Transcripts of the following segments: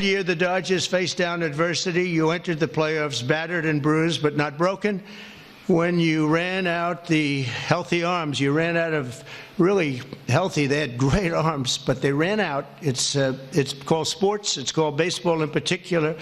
Year the Dodgers faced down adversity. You entered the playoffs battered and bruised, but not broken. When you ran out the healthy arms, you ran out of really healthy. They had great arms, but they ran out. It's called sports. It's called baseball in particular,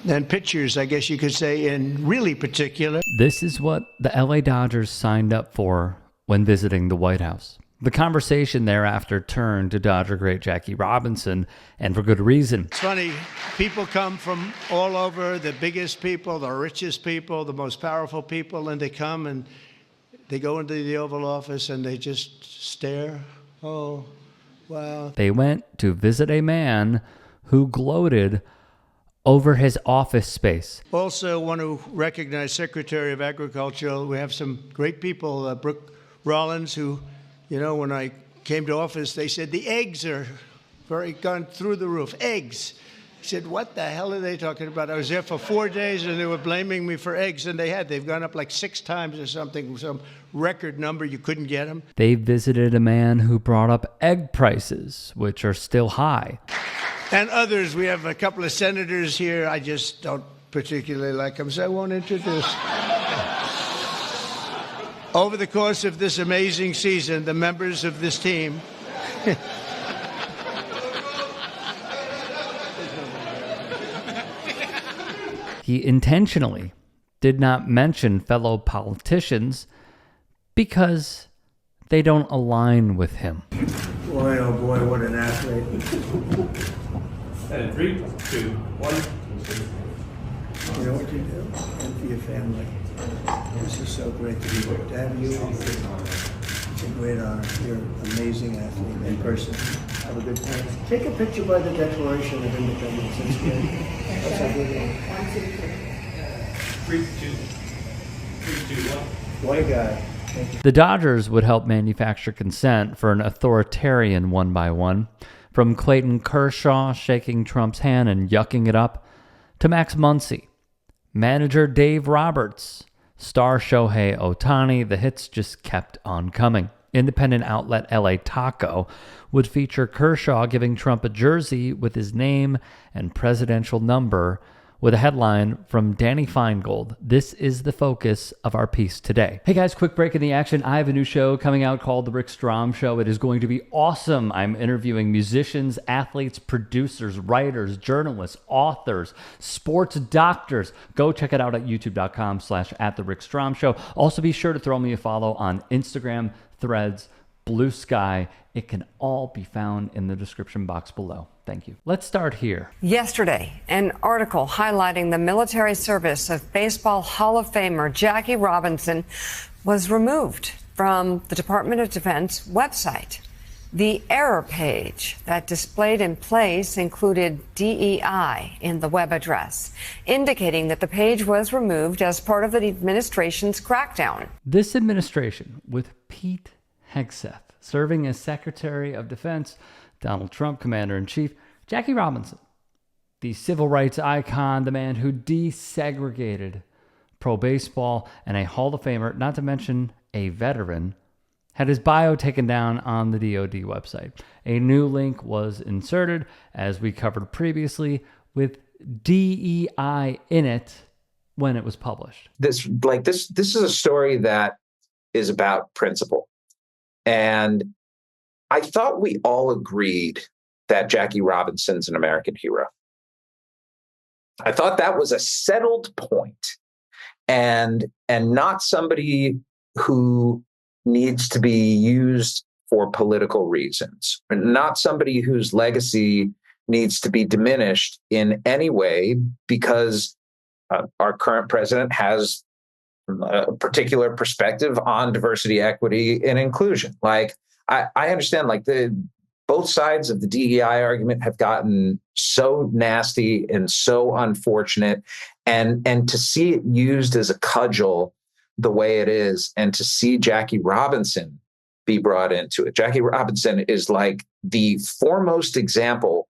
and pitchers, I guess you could say, in really particular. This is what the LA Dodgers signed up for when visiting the White House. The conversation thereafter turned to Dodger great Jackie Robinson, and for good reason. It's funny, people come from all over, the biggest people, the richest people, the most powerful people, and they come and they go into the Oval Office and they just stare. Oh, wow. They went to visit a man who gloated over his office space. Also want to recognize Secretary of Agriculture. We have some great people, Brooke Rollins, who, you know, when I came to office, they said the eggs are gone through the roof. Eggs. I said, what the hell are they talking about? I was there for 4 days and they were blaming me for eggs, and they've gone up like 6 times or something, some record number. You couldn't get them. They visited a man who brought up egg prices, which are still high. And others. We have a couple of senators here. I just don't particularly like them, so I won't introduce. Over the course of this amazing season, the members of this team he intentionally did not mention fellow politicians because they don't align with him. Boy, oh boy, what an athlete. And 3, 2, 1. You know what you do? And for your family. This is so great to have you. It's a great honor. You're an amazing athlete in person. Have a good time. Take a picture by the Declaration of Independence. It's great. That's a good one. 3, 2, 1. What a guy. Thank you. The Dodgers would help manufacture consent for an authoritarian 1x1, from Clayton Kershaw shaking Trump's hand and yucking it up, to Max Muncy, manager Dave Roberts, star Shohei Ohtani. The hits just kept on coming. Independent outlet LA Taco would feature Kershaw giving Trump a jersey with his name and presidential number, with a headline from Danny Feingold. This is the focus of our piece today. Hey guys, quick break in the action. I have a new show coming out called The Rick Strom Show. It is going to be awesome. I'm interviewing musicians, athletes, producers, writers, journalists, authors, sports doctors. Go check it out at youtube.com/@TheRickStromShow. Also be sure to throw me a follow on Instagram, Threads, Blue Sky. It can all be found in the description box below. Thank you. Let's start here. Yesterday, an article highlighting the military service of Baseball Hall of Famer Jackie Robinson was removed from the Department of Defense website. The error page that displayed in place included DEI in the web address, indicating that the page was removed as part of the administration's crackdown. This administration, with Pete Hegseth serving as Secretary of Defense, Donald Trump, Commander-in-Chief, Jackie Robinson, the civil rights icon, the man who desegregated pro baseball, and a Hall of Famer, not to mention a veteran, had his bio taken down on the DoD website. A new link was inserted, as we covered previously, with DEI in it when it was published. This is a story that is about principle. And I thought we all agreed that Jackie Robinson's an American hero. I thought that was a settled point, and not somebody who needs to be used for political reasons, not somebody whose legacy needs to be diminished in any way because our current president has a particular perspective on diversity, equity, and inclusion. Like, I understand, like, both sides of the DEI argument have gotten so nasty and so unfortunate, and to see it used as a cudgel the way it is, and to see Jackie Robinson be brought into it. Jackie Robinson is like the foremost example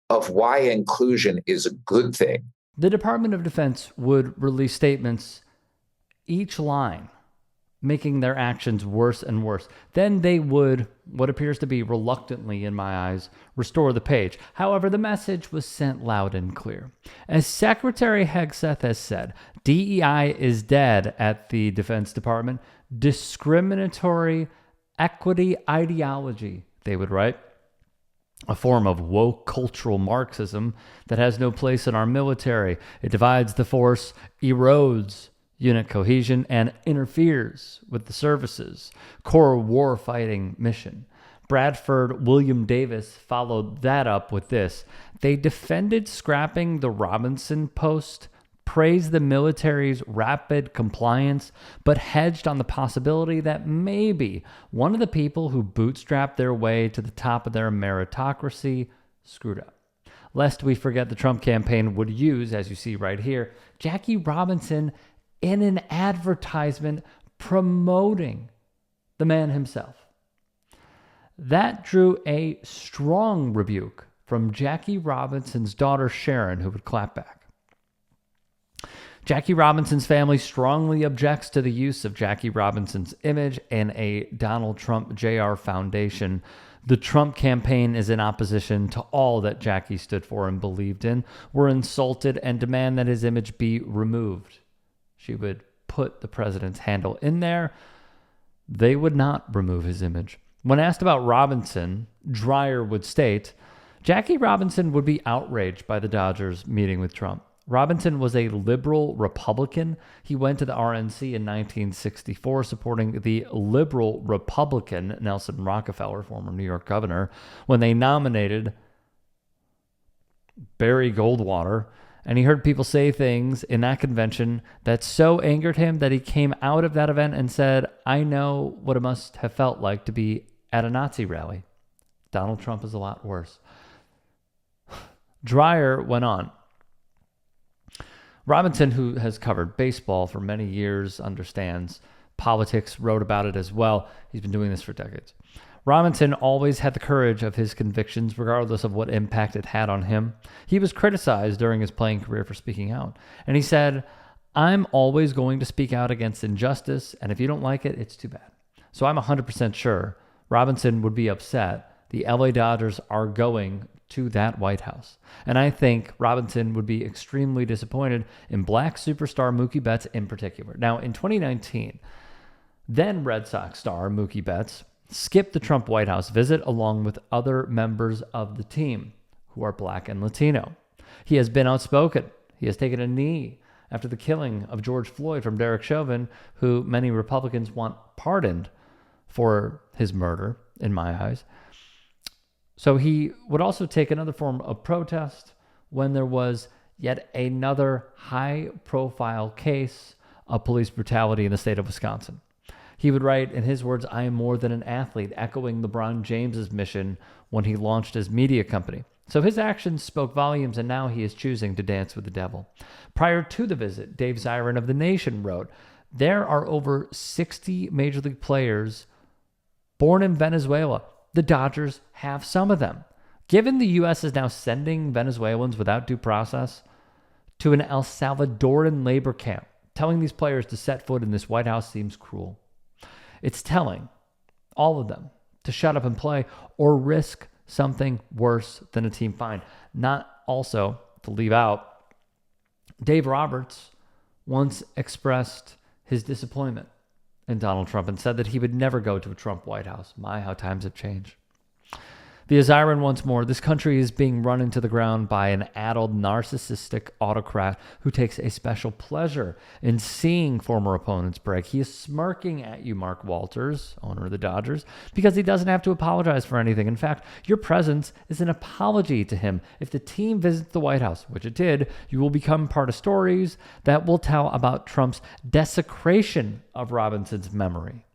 of why inclusion is a good thing. The Department of Defense would release statements, each line making their actions worse and worse. Then they would, what appears to be reluctantly in my eyes, restore the page. However, the message was sent loud and clear. As Secretary Hegseth has said, DEI is dead at the Defense Department. Discriminatory equity ideology, they would write, a form of woke cultural Marxism that has no place in our military. It divides the force, erodes unit cohesion, and interferes with the service's core war-fighting mission. Bradford William Davis followed that up with this. They defended scrapping the Robinson post, praised the military's rapid compliance, but hedged on the possibility that maybe one of the people who bootstrapped their way to the top of their meritocracy screwed up. Lest we forget, the Trump campaign would use, as you see right here, Jackie Robinson in an advertisement promoting the man himself. That drew a strong rebuke from Jackie Robinson's daughter, Sharon, who would clap back. Jackie Robinson's family strongly objects to the use of Jackie Robinson's image in a Donald Trump Jr. Foundation. The Trump campaign is in opposition to all that Jackie stood for and believed in. We're insulted and demand that his image be removed. She would put the president's handle in there. They would not remove his image. When asked about Robinson, Dreyer would state, Jackie Robinson would be outraged by the Dodgers meeting with Trump. Robinson was a liberal Republican. He went to the RNC in 1964, supporting the liberal Republican Nelson Rockefeller, former New York governor, when they nominated Barry Goldwater. And he heard people say things in that convention that so angered him that he came out of that event and said, I know what it must have felt like to be at a Nazi rally. Donald Trump is a lot worse. Dreyer went on. Robinson, who has covered baseball for many years, understands politics, wrote about it as well. He's been doing this for decades. Robinson always had the courage of his convictions, regardless of what impact it had on him. He was criticized during his playing career for speaking out. And he said, I'm always going to speak out against injustice, and if you don't like it, it's too bad. So I'm 100% sure Robinson would be upset the LA Dodgers are going to that White House. And I think Robinson would be extremely disappointed in black superstar Mookie Betts in particular. Now, in 2019, then Red Sox star Mookie Betts skipped the Trump White House visit along with other members of the team who are black and Latino. He has been outspoken. He has taken a knee after the killing of George Floyd from Derek Chauvin, who many Republicans want pardoned for his murder, in my eyes. So he would also take another form of protest when there was yet another high-profile case of police brutality in the state of Wisconsin. He would write, in his words, I am more than an athlete, echoing LeBron James's mission when he launched his media company. So his actions spoke volumes, and now he is choosing to dance with the devil. Prior to the visit, Dave Zirin of The Nation wrote, there are over 60 Major League players born in Venezuela. The Dodgers have some of them. Given the U.S. is now sending Venezuelans without due process to an El Salvadoran labor camp, telling these players to set foot in this White House seems cruel. It's telling all of them to shut up and play or risk something worse than a team fine. Not also to leave out, Dave Roberts once expressed his disappointment in Donald Trump and said that he would never go to a Trump White House. My, how times have changed. Via Zirin once more, this country is being run into the ground by an addled, narcissistic autocrat who takes a special pleasure in seeing former opponents break. He is smirking at you, Mark Walters, owner of the Dodgers, because he doesn't have to apologize for anything. In fact, your presence is an apology to him. If the team visits the White House, which it did, you will become part of stories that will tell about Trump's desecration of Robinson's memory.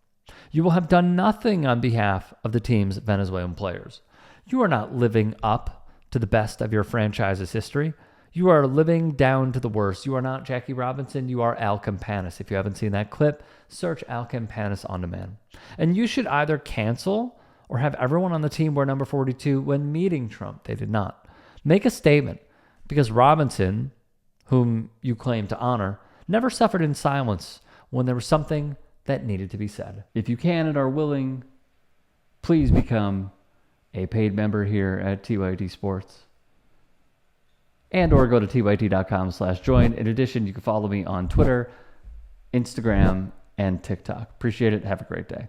You will have done nothing on behalf of the team's Venezuelan players. You are not living up to the best of your franchise's history. You are living down to the worst. You are not Jackie Robinson. You are Al Campanis. If you haven't seen that clip, search Al Campanis on demand. And you should either cancel or have everyone on the team wear number 42 when meeting Trump. They did not. Make a statement, because Robinson, whom you claim to honor, never suffered in silence when there was something that needed to be said. If you can and are willing, please become a paid member here at TYT Sports. And or go to tyt.com/join. In addition, you can follow me on Twitter, Instagram, and TikTok. Appreciate it. Have a great day.